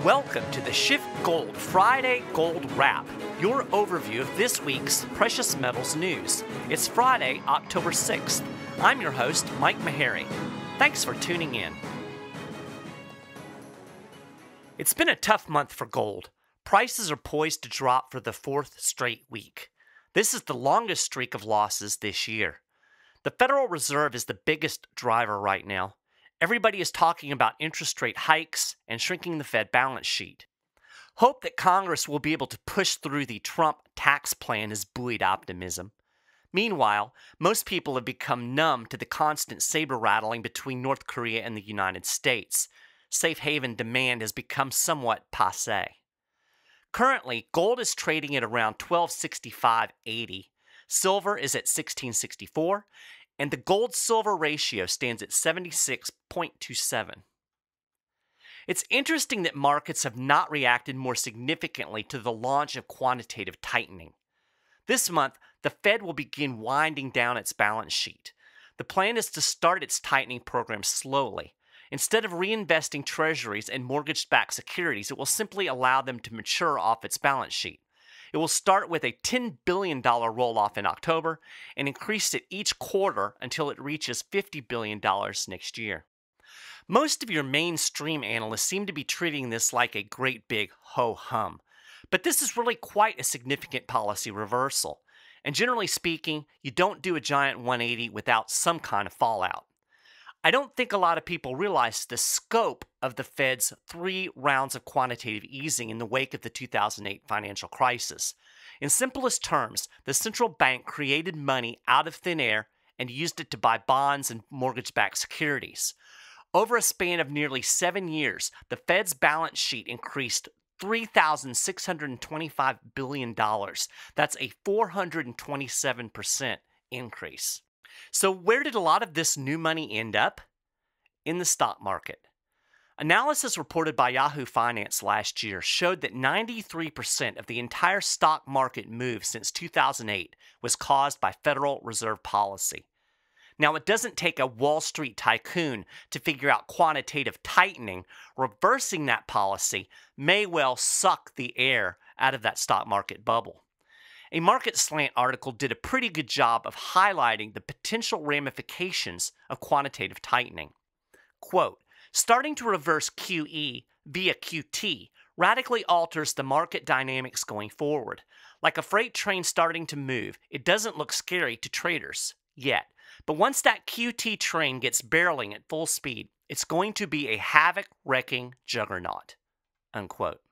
Welcome to the SchiffGold Friday Gold Wrap, your overview of this week's precious metals news. It's Friday, October 6th. I'm your host, Mike Meharry. Thanks for tuning in. It's been a tough month for gold. Prices are poised to drop for the fourth straight week. This is the longest streak of losses this year. The Federal Reserve is the biggest driver right now. Everybody is talking about interest rate hikes and shrinking the Fed balance sheet. Hope that Congress will be able to push through the Trump tax plan has buoyed optimism. Meanwhile, most people have become numb to the constant saber rattling between North Korea and the United States. Safe haven demand has become somewhat passé. Currently, gold is trading at around $1265.80. Silver is at $1664, and the gold-silver ratio stands at 76.27. It's interesting that markets have not reacted more significantly to the launch of quantitative tightening. This month, the Fed will begin winding down its balance sheet. The plan is to start its tightening program slowly. Instead of reinvesting treasuries and mortgage-backed securities, it will simply allow them to mature off its balance sheet. It will start with a $10 billion roll-off in October and increase it each quarter until it reaches $50 billion next year. Most of your mainstream analysts seem to be treating this like a great big ho-hum, but this is really quite a significant policy reversal. And generally speaking, you don't do a giant 180 without some kind of fallout. I don't think a lot of people realize the scope of the Fed's 3 rounds of quantitative easing in the wake of the 2008 financial crisis. In simplest terms, the central bank created money out of thin air and used it to buy bonds and mortgage-backed securities. Over a span of nearly 7 years, the Fed's balance sheet increased $3,625 billion. That's a 427% increase. So where did a lot of this new money end up? In the stock market. Analysis reported by Yahoo Finance last year showed that 93% of the entire stock market move since 2008 was caused by Federal Reserve policy. Now, it doesn't take a Wall Street tycoon to figure out quantitative tightening. Reversing that policy may well suck the air out of that stock market bubble. A Market Slant article did a pretty good job of highlighting the potential ramifications of quantitative tightening. Quote, starting to reverse QE via QT radically alters the market dynamics going forward. Like a freight train starting to move, it doesn't look scary to traders yet. But once that QT train gets barreling at full speed, it's going to be a havoc-wrecking juggernaut. Unquote.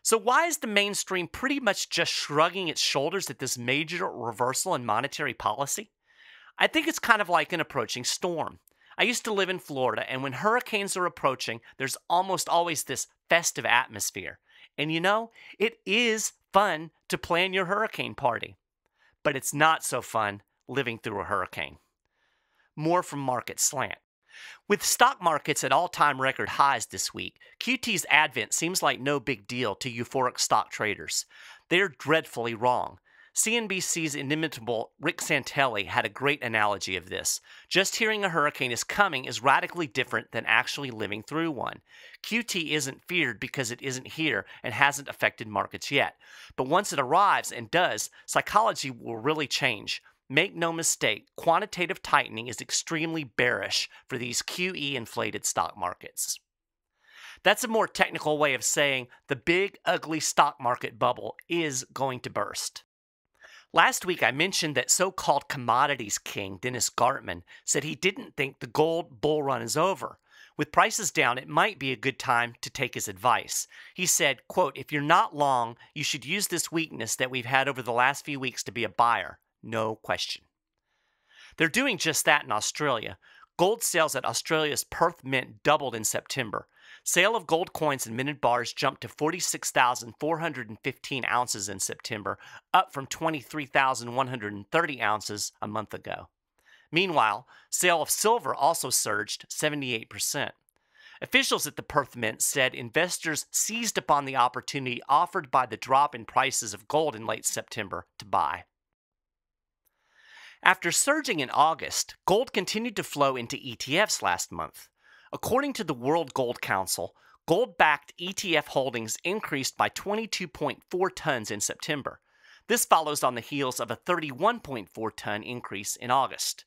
So why is the mainstream pretty much just shrugging its shoulders at this major reversal in monetary policy? I think it's kind of like an approaching storm. I used to live in Florida, and when hurricanes are approaching, there's almost always this festive atmosphere. And you know, it is fun to plan your hurricane party. But it's not so fun living through a hurricane. More from Market Slant. With stock markets at all-time record highs this week, QT's advent seems like no big deal to euphoric stock traders. They're dreadfully wrong. CNBC's inimitable Rick Santelli had a great analogy of this. Just hearing a hurricane is coming is radically different than actually living through one. QT isn't feared because it isn't here and hasn't affected markets yet. But once it arrives and does, psychology will really change. Make no mistake, quantitative tightening is extremely bearish for these QE-inflated stock markets. That's a more technical way of saying the big, ugly stock market bubble is going to burst. Last week, I mentioned that so-called commodities king Dennis Gartman said he didn't think the gold bull run is over. With prices down, it might be a good time to take his advice. He said, quote, if you're not long, you should use this weakness that we've had over the last few weeks to be a buyer. No question. They're doing just that in Australia. Gold sales at Australia's Perth Mint doubled in September. Sale of gold coins and minted bars jumped to 46,415 ounces in September, up from 23,130 ounces a month ago. Meanwhile, sale of silver also surged 78%. Officials at the Perth Mint said investors seized upon the opportunity offered by the drop in prices of gold in late September to buy. After surging in August, gold continued to flow into ETFs last month. According to the World Gold Council, Gold-backed ETF holdings increased by 22.4 tons in September. This follows on the heels of a 31.4 ton increase in August.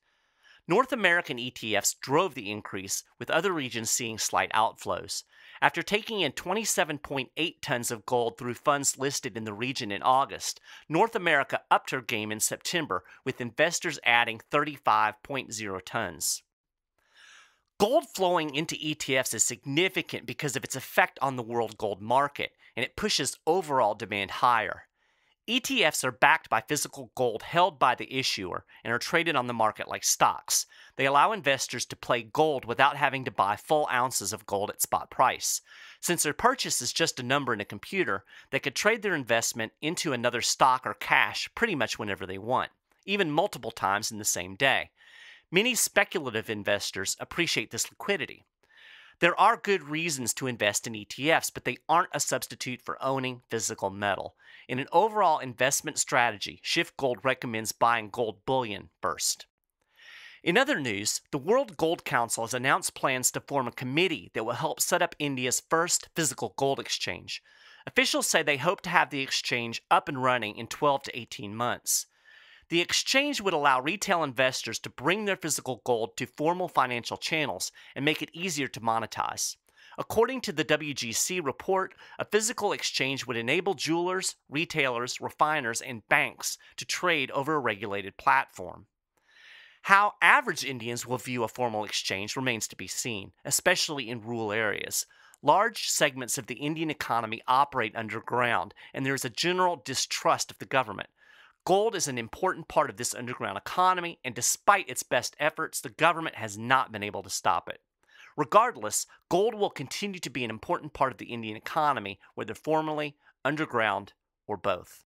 North American ETFs drove the increase, with other regions seeing slight outflows. After taking in 27.8 tons of gold through funds listed in the region in August, North America upped her game in September, with investors adding 35.0 tons. Gold flowing into ETFs is significant because of its effect on the world gold market, and it pushes overall demand higher. ETFs are backed by physical gold held by the issuer and are traded on the market like stocks. They allow investors to play gold without having to buy full ounces of gold at spot price. Since their purchase is just a number in a computer, they could trade their investment into another stock or cash pretty much whenever they want, even multiple times in the same day. Many speculative investors appreciate this liquidity. There are good reasons to invest in ETFs, but they aren't a substitute for owning physical metal. In an overall investment strategy, SchiffGold recommends buying gold bullion first. In other news, the World Gold Council has announced plans to form a committee that will help set up India's first physical gold exchange. Officials say they hope to have the exchange up and running in 12 to 18 months. The exchange would allow retail investors to bring their physical gold to formal financial channels and make it easier to monetize. According to the WGC report, a physical exchange would enable jewelers, retailers, refiners, and banks to trade over a regulated platform. How average Indians will view a formal exchange remains to be seen, especially in rural areas. Large segments of the Indian economy operate underground, and there is a general distrust of the government. Gold is an important part of this underground economy, and despite its best efforts, the government has not been able to stop it. Regardless, gold will continue to be an important part of the Indian economy, whether formally, underground, or both.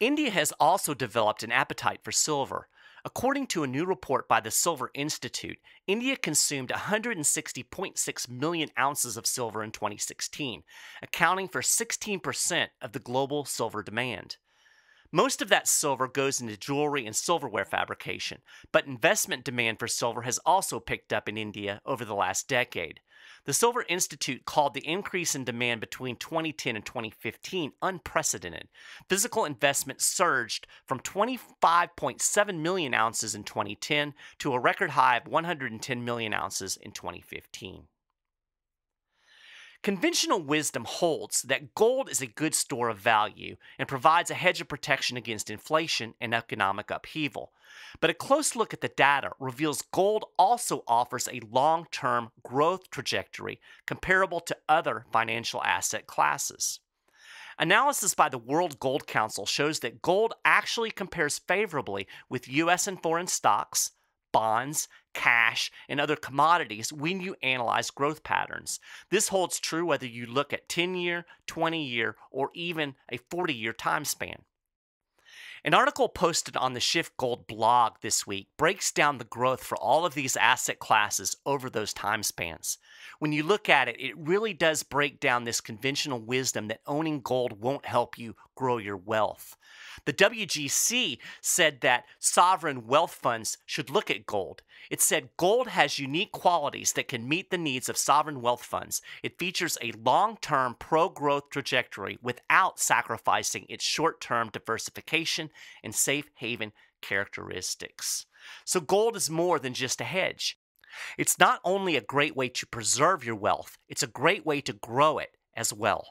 India has also developed an appetite for silver. According to a new report by the Silver Institute, India consumed 160.6 million ounces of silver in 2016, accounting for 16% of the global silver demand. Most of that silver goes into jewelry and silverware fabrication, but investment demand for silver has also picked up in India over the last decade. The Silver Institute called the increase in demand between 2010 and 2015 unprecedented. Physical investment surged from 25.7 million ounces in 2010 to a record high of 110 million ounces in 2015. Conventional wisdom holds that gold is a good store of value and provides a hedge of protection against inflation and economic upheaval. But a close look at the data reveals gold also offers a long-term growth trajectory comparable to other financial asset classes. Analysis by the World Gold Council shows that gold actually compares favorably with U.S. and foreign stocks, bonds, cash, and other commodities when you analyze growth patterns. This holds true whether you look at 10-year, 20-year, or even a 40-year time span. An article posted on the SchiffGold blog this week breaks down the growth for all of these asset classes over those time spans. When you look at it, it really does break down this conventional wisdom that owning gold won't help you grow your wealth. The WGC said that sovereign wealth funds should look at gold. It said gold has unique qualities that can meet the needs of sovereign wealth funds. It features a long-term pro-growth trajectory without sacrificing its short-term diversification and safe haven characteristics. So gold is more than just a hedge. It's not only a great way to preserve your wealth, it's a great way to grow it as well.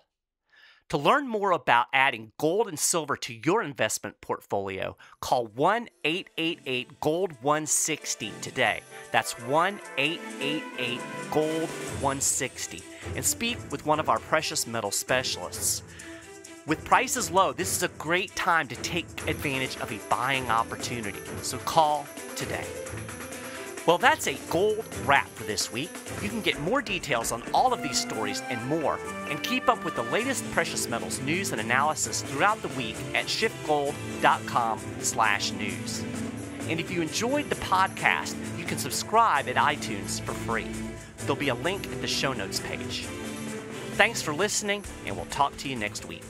To learn more about adding gold and silver to your investment portfolio, call 1-888-GOLD-160 today. That's 1-888-GOLD-160 and speak with one of our precious metal specialists. With prices low, this is a great time to take advantage of a buying opportunity, so call today. Well, that's a gold wrap for this week. You can get more details on all of these stories and more, and keep up with the latest precious metals news and analysis throughout the week at SchiffGold.com/news. And if you enjoyed the podcast, you can subscribe at iTunes for free. There'll be a link at the show notes page. Thanks for listening, and we'll talk to you next week.